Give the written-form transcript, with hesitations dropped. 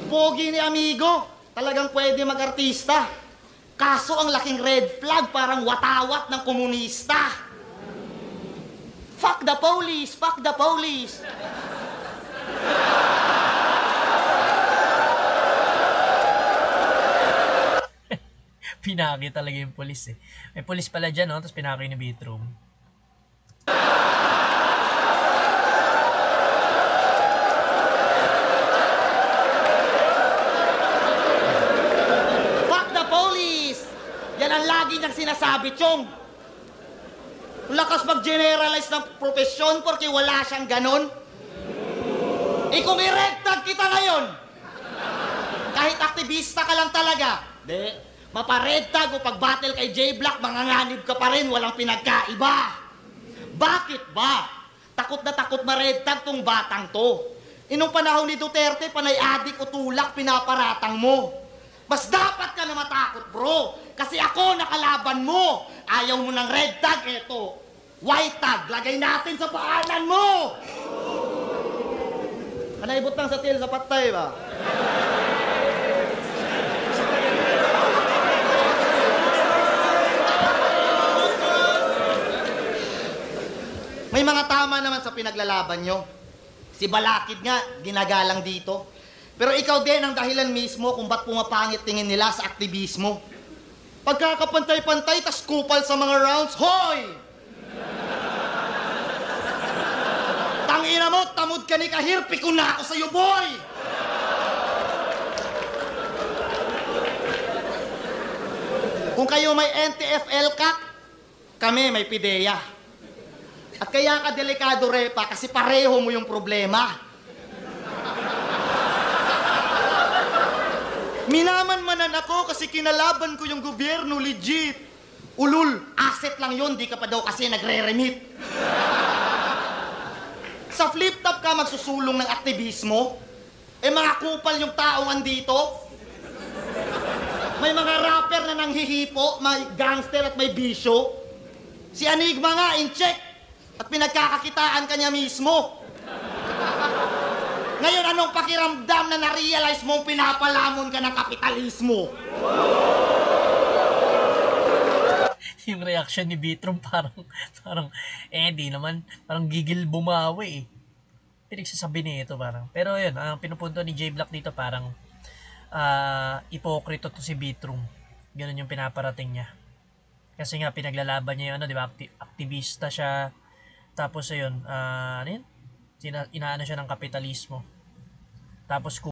Pogi ni amigo. Talagang pwede mag-artista. Kaso ang laking red flag, parang watawat ng komunista. Fuck the police! Fuck the police! Pinaki talaga yung polis eh. May polis pala dyan, no? Tapos pinaki yung bedroom. Fuck the police! Yan ang lagi niyang sinasabi, Chong. Lakas mag-generalize ng profesyon porque wala siyang ganon. Kung i-red tag kita ngayon, kahit aktivista ka lang talaga, mapa-red tag o pag-battle kay J-Block, manganganib ka pa rin, walang pinagkaiba. Bakit ba? Takot na takot ma-red tag tong batang to. Inong panahon ni Duterte, panay adik o tulak, pinaparatang mo. Mas dapat ka na matakot, bro. Kasi ako nakalaban mo. Ayaw mo ng red tag, eto. White tag, lagay natin sa paanan mo. Anaibot lang sa til, sa patay ba? May mga tama naman sa pinaglalaban nyo. Si Balakid nga, ginagalang dito. Pero ikaw din ang dahilan mismo kung ba't pumapangit tingin nila sa aktivismo. Pagkakapantay-pantay, tas kupal sa mga rounds, hoy! Tangina mo, tamod ka ni Kahir, piko na ako sa'yo, boy! Kung kayo may NTFL ka, kami may PIDEA. At kaya ka delikado, Repa, kasi pareho mo yung problema. Minaman-manan ako kasi kinalaban ko yung gobyerno, legit. Ulul, asset lang yun, di ka pa daw kasi nagre-remit. Sa flip-top ka magsusulong ng aktivismo? Mga kupal yung taong andito? May mga rapper na nanghihipo, may gangster at may bisyo. Si Enigma nga, in check. At pinagkakakitaan ka niya mismo. Ngayon, anong pakiramdam na na-realize mong pinapalamon ka ng kapitalismo? Yung reaction ni Bitrom parang, di naman, parang gigil bumawi eh. Pinagsasabi niya ito parang. Pero yun, ang pinupunto ni J-Block dito parang, ipokrito to si Bitrom. Ganun yung pinaparating niya. Kasi nga, pinaglalaban niya yung di ba, aktivista siya. Tapos ayun, inaano siya ng kapitalismo. Tapos